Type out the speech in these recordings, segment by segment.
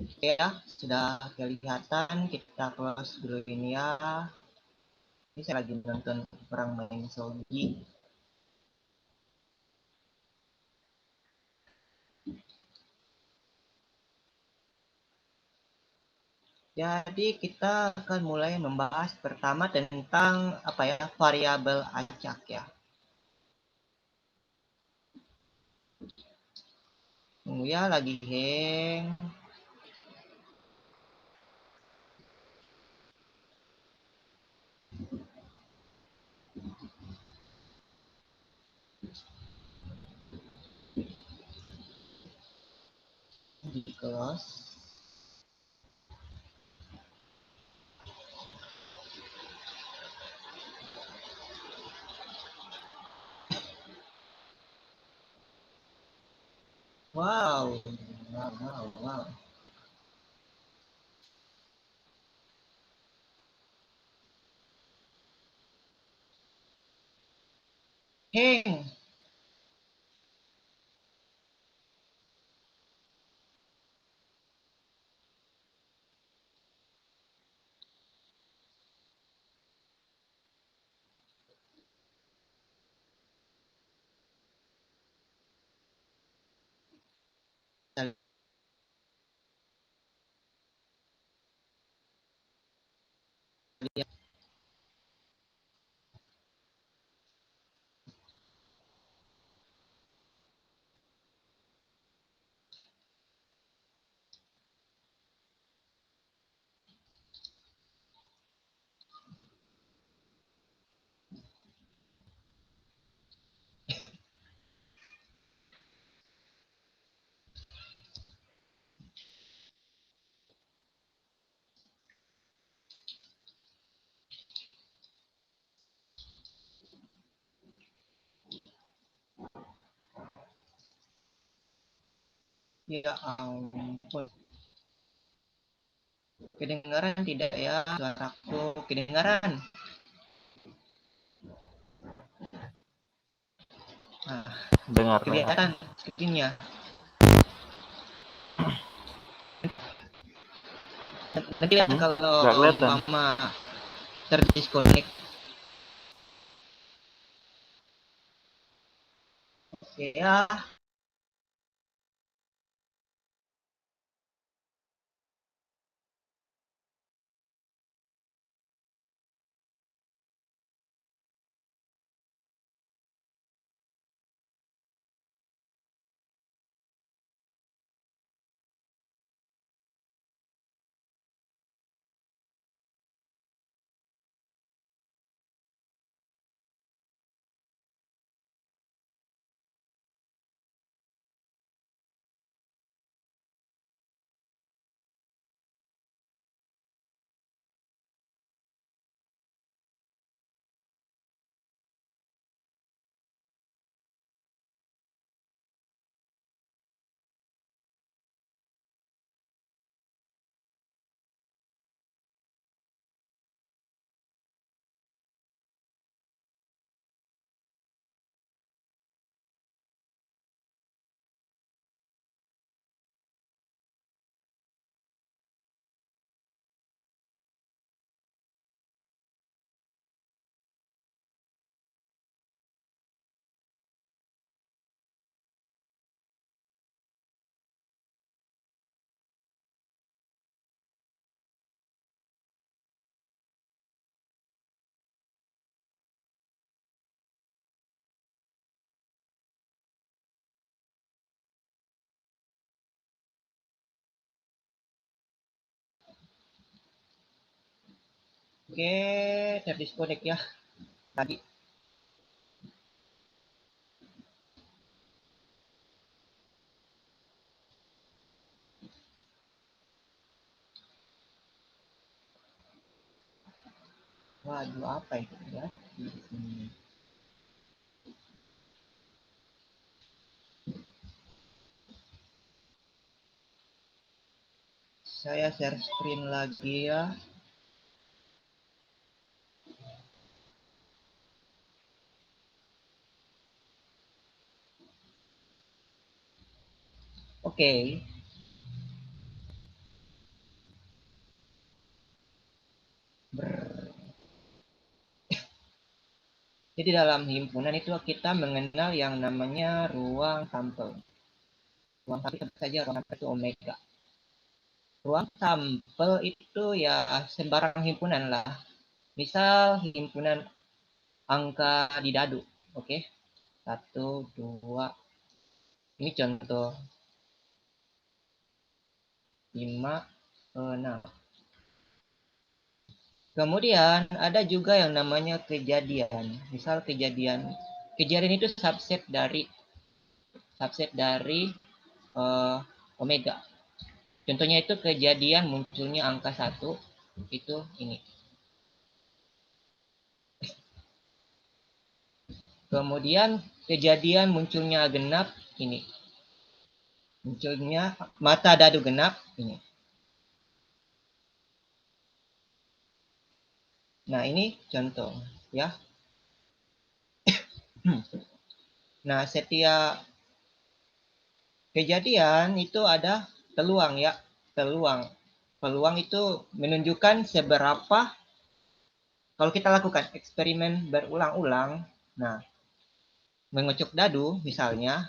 Ya, sudah kelihatan. Kita close dulu ini ya. Ini saya lagi nonton orang main Sogi. Jadi kita akan mulai membahas pertama tentang apa ya, variabel acak ya. Tunggu ya, lagi hang. Di close. Wow, wow. Hang. Ya ampun. Kedengaran tidak ya suaraku? Kedengaran. Nah, Dengar. kelihatan screen-nya. Nanti lihat kalau Nggak kelihatan. umpama terdisconnect. Oke ya. Oke, terdisconnect ya tadi. Waduh, apa itu ya? Saya share screen lagi ya. Oke. Jadi dalam himpunan itu kita mengenal yang namanya ruang sampel. Ruang sampel tentu saja ruang sampel itu omega. Ruang sampel itu ya sembarang himpunan lah. Misal himpunan angka di dadu, oke? Satu, dua, ini contoh 5, 6. Kemudian ada juga yang namanya kejadian. Misal kejadian itu subset dari omega. Contohnya itu kejadian munculnya angka 1 itu ini. Kemudian kejadian munculnya genap ini. Munculnya mata dadu genap ini. Nah, ini contoh ya. Nah, setiap kejadian itu ada peluang ya. Peluang itu menunjukkan seberapa kalau kita lakukan eksperimen berulang-ulang. Nah, mengocok dadu misalnya,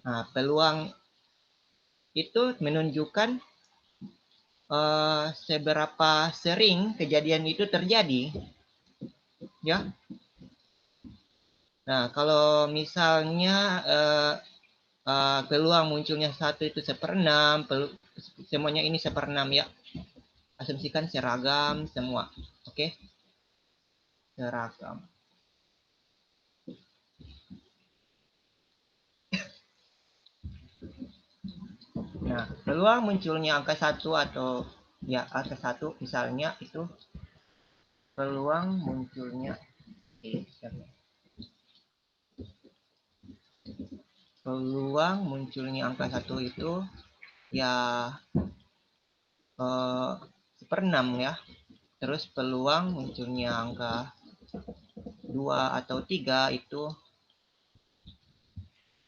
nah, peluang itu menunjukkan seberapa sering kejadian itu terjadi ya. Nah, kalau misalnya peluang munculnya 1 itu 1/6, semuanya ini 1/6 ya, asumsikan seragam semua, oke? Seragam. Nah, peluang munculnya angka 1 atau ya angka 1 misalnya itu peluang munculnya angka 1 itu ya 1/6 ya. Terus peluang munculnya angka 2 atau 3 itu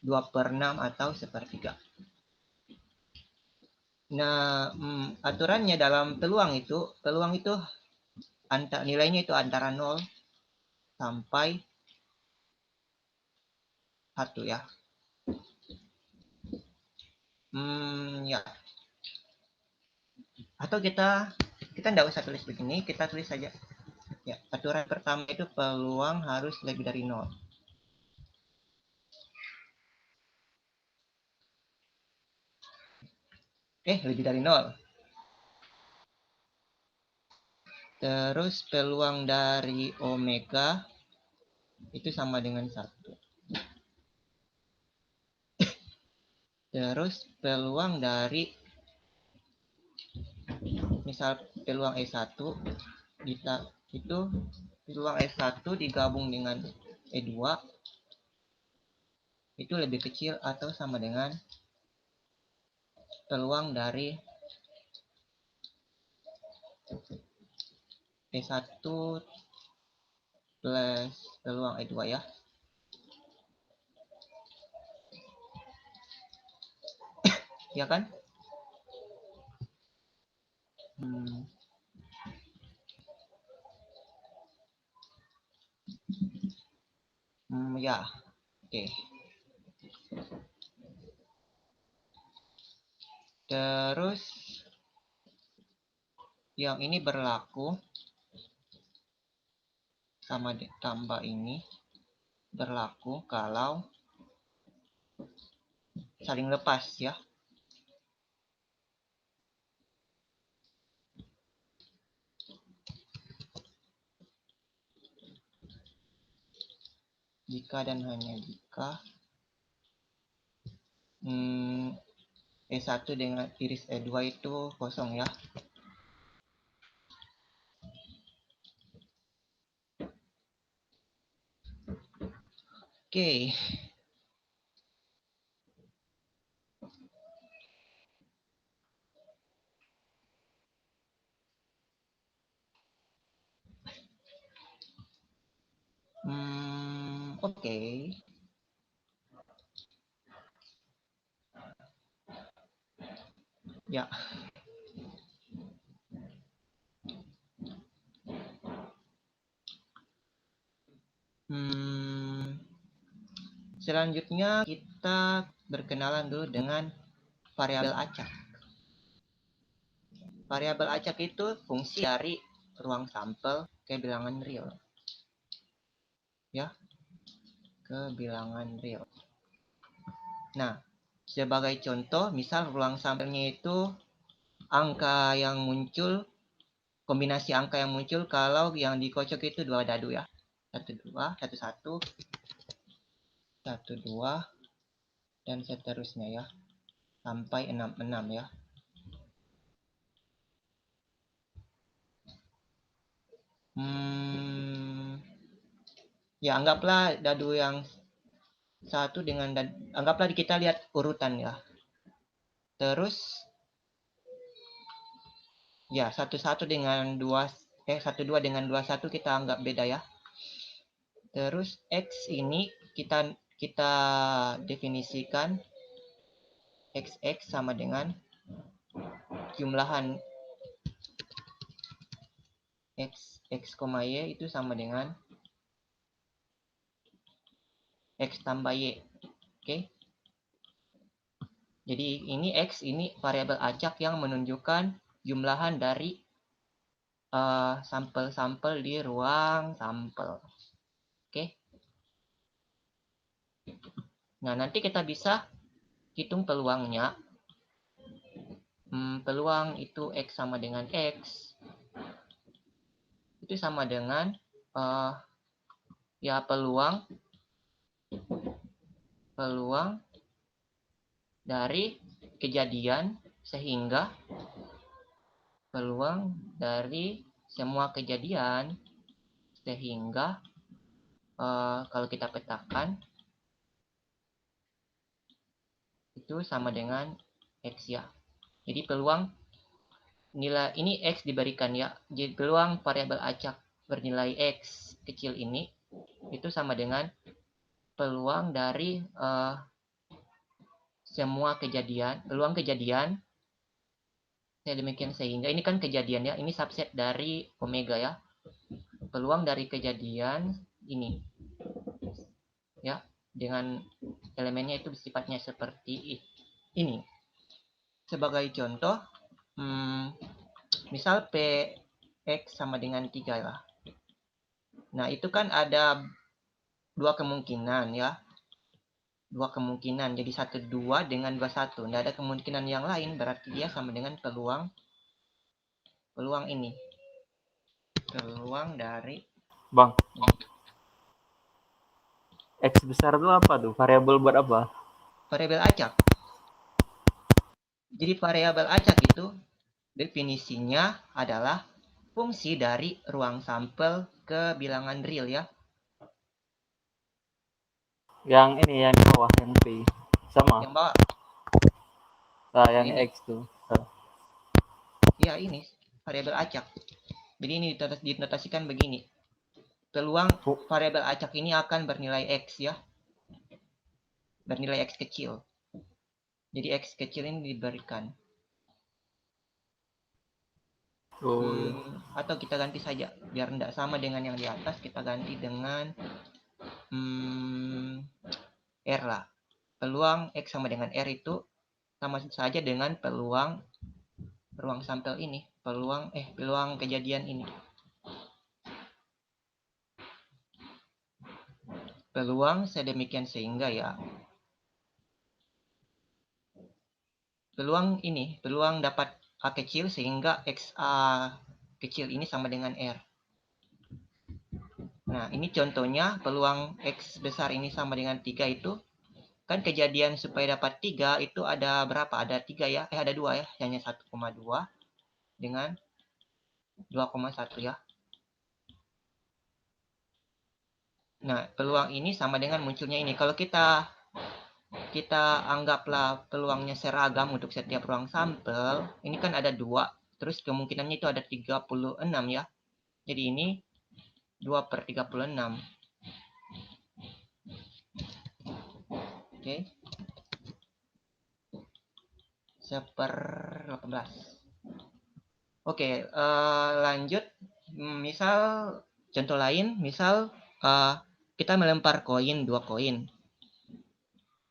2/6 atau 1/3. Nah, aturannya dalam peluang itu nilainya itu antara 0 sampai 1 ya. Ya. Atau kita tidak usah tulis begini, kita tulis saja. Ya, aturan pertama itu peluang harus lebih dari 0. Lebih dari 0. Terus peluang dari omega itu sama dengan 1. Terus peluang dari misal peluang E1 itu peluang E1 digabung dengan E2 itu lebih kecil atau sama dengan peluang dari E1 plus peluang E2 ya. Ya kan? Ya. Oke. Terus yang ini berlaku sama tambah ini berlaku kalau saling lepas ya. Jika dan hanya jika E1 dengan iris E2 itu kosong ya. Oke. Oke. Ya. Selanjutnya kita berkenalan dulu dengan variabel acak. Variabel acak itu fungsi dari ruang sampel ke bilangan real. Ya, ke bilangan real. Nah, sebagai contoh, misal ruang sampelnya itu angka yang muncul, kombinasi angka yang muncul kalau yang dikocok itu 2 dadu ya. 1, 2, 1, 1, 1, 2, dan seterusnya ya. Sampai 6, 6 ya. Ya, anggaplah dadu yang satu dengan anggaplah kita lihat urutan ya. Terus ya 1 dengan 2 1 2 dengan 2 1 kita anggap beda ya. Terus X ini kita definisikan XX sama dengan jumlahan X Y itu sama dengan X tambah Y. Oke. Jadi ini X ini variabel acak yang menunjukkan jumlahan dari sampel-sampel di ruang sampel. Oke. Nah, nanti kita bisa hitung peluangnya. Peluang itu X sama dengan X. Itu sama dengan ya peluang dari kejadian sehingga peluang dari semua kejadian sehingga kalau kita petakan itu sama dengan X ya. Jadi peluang nilai ini X diberikan ya. Jadi peluang variabel acak bernilai X kecil ini itu sama dengan peluang dari semua kejadian, peluang kejadian demikian sehingga ini kan kejadian ya, ini subset dari omega ya. Peluang dari kejadian ini ya, dengan elemennya itu sifatnya seperti ini. Sebagai contoh, misal Px sama dengan 3 lah. Nah, itu kan ada 2 kemungkinan ya. 2 kemungkinan, jadi 1, 2 dengan 2, 1. Nggak ada kemungkinan yang lain, berarti dia sama dengan peluang ini. Peluang dari Bang, X besar itu apa tuh? Variabel buat apa? variabel acak. Jadi variabel acak itu definisinya adalah fungsi dari ruang sampel ke bilangan real ya. Yang ini yang di bawah yang P sama. Yang bawah. Nah, yang Ini. X tuh. Ya, ini variabel acak. Jadi ini dinotasikan begini. Peluang variabel acak ini akan bernilai X ya. Bernilai X kecil. Jadi X kecil ini diberikan. Atau kita ganti saja. Biar tidak sama dengan yang di atas. Kita ganti dengan R lah. Peluang X sama dengan R itu sama saja dengan peluang ruang sampel ini. Peluang kejadian ini. Peluang sedemikian sehingga ya. Peluang dapat A kecil sehingga XA kecil ini sama dengan R. Nah, ini contohnya peluang X besar ini sama dengan 3 itu. Kan kejadian supaya dapat 3 itu ada berapa? Ada 3 ya. Ada 2 ya. Hanya 1,2 dengan 2,1 ya. Nah, peluang ini sama dengan munculnya ini. Kalau kita anggaplah peluangnya seragam untuk setiap ruang sampel, ini kan ada 2, terus kemungkinannya itu ada 36 ya. Jadi ini 2/36. Oke. 1/18. Oke, lanjut. Misal contoh lain, misal kita melempar koin, 2 koin.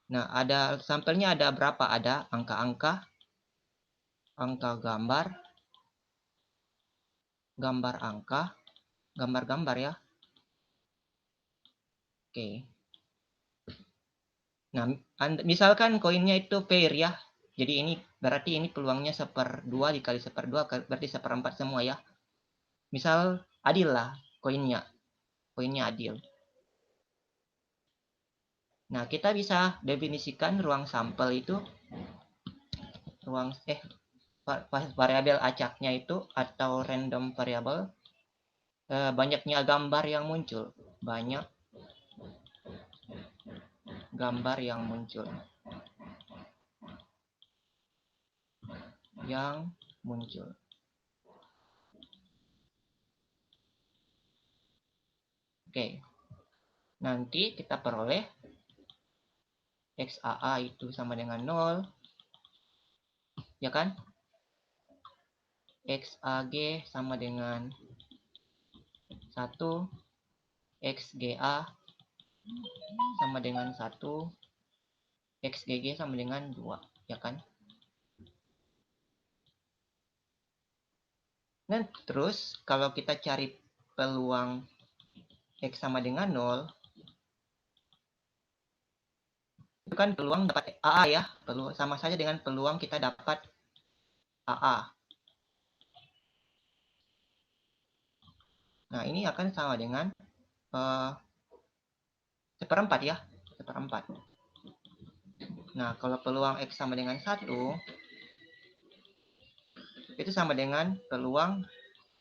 Nah, ada sampelnya ada berapa? Ada angka-angka, angka gambar, gambar angka, gambar-gambar ya. Oke. Nah, misalkan koinnya itu pair ya. Jadi ini berarti ini peluangnya 1/2 dikali 1/2 berarti 1/4 semua ya. Misal adil lah koinnya. Koinnya adil. Nah, kita bisa definisikan ruang sampel itu variabel acaknya itu atau random variable banyaknya gambar yang muncul. Banyak gambar yang muncul. Oke. Nanti kita peroleh XAA itu sama dengan 0. Ya kan? XAG sama dengan 1. XGA sama dengan 1. XGG sama dengan 2. Ya kan? Nah, terus kalau kita cari peluang X sama dengan 0, itu kan peluang dapat AA ya, peluang sama saja dengan peluang kita dapat AA. Nah, ini akan sama dengan 1/4 ya, 1/4. Nah, kalau peluang X sama dengan 1, itu sama dengan peluang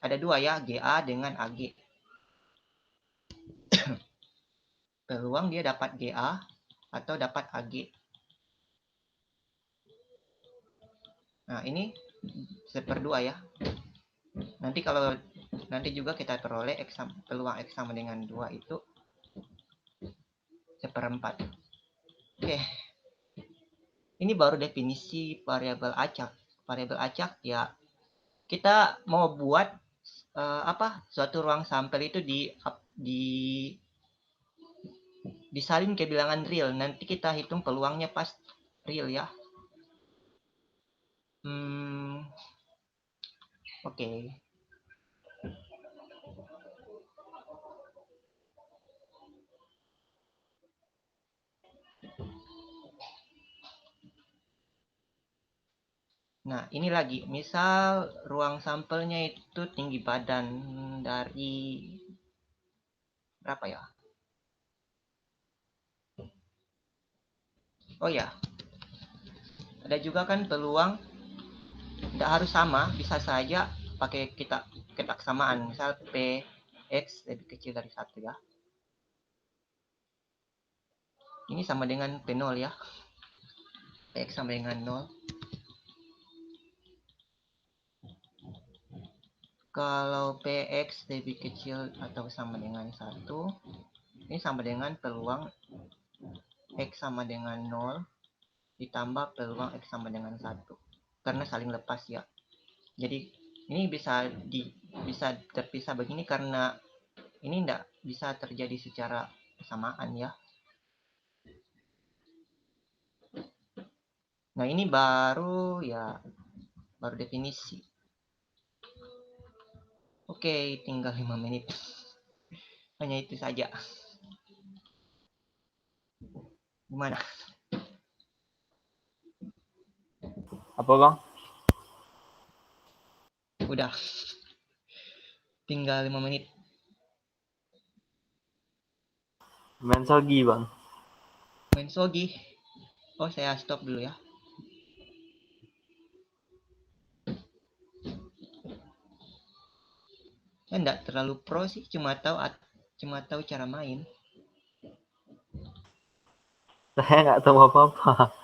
ada 2 ya, GA dengan AG. Peluang dia dapat GA atau dapat AG. Nah, ini 1/2 ya. Nanti juga kita peroleh peluang X sama dengan 2 itu 1/4. Oke. Ini baru definisi variabel acak. Variabel acak ya kita mau buat suatu ruang sampel itu disalin ke bilangan real. Nanti kita hitung peluangnya pas real ya. Oke. Nah, ini lagi. Misal ruang sampelnya itu tinggi badan dari berapa ya? Oh ya. Ada juga kan peluang tidak harus sama, bisa saja pakai ketaksamaan. Misal Px lebih kecil dari 1 ya. Ini sama dengan P0 ya. Px sama dengan 0. Kalau Px lebih kecil atau sama dengan 1, ini sama dengan peluang X sama dengan 0 ditambah peluang X sama dengan 1. Karena saling lepas ya. Jadi ini bisa terpisah begini karena ini tidak bisa terjadi secara bersamaan ya. Nah, ini baru definisi. Oke, tinggal 5 menit. Hanya itu saja. Gimana? Apa bang? Udah. Tinggal 5 menit. Main sogi bang. Main sogi. Oh, saya stop dulu ya. Saya enggak terlalu pro sih, cuma tahu cara main. Saya nggak tahu apa-apa.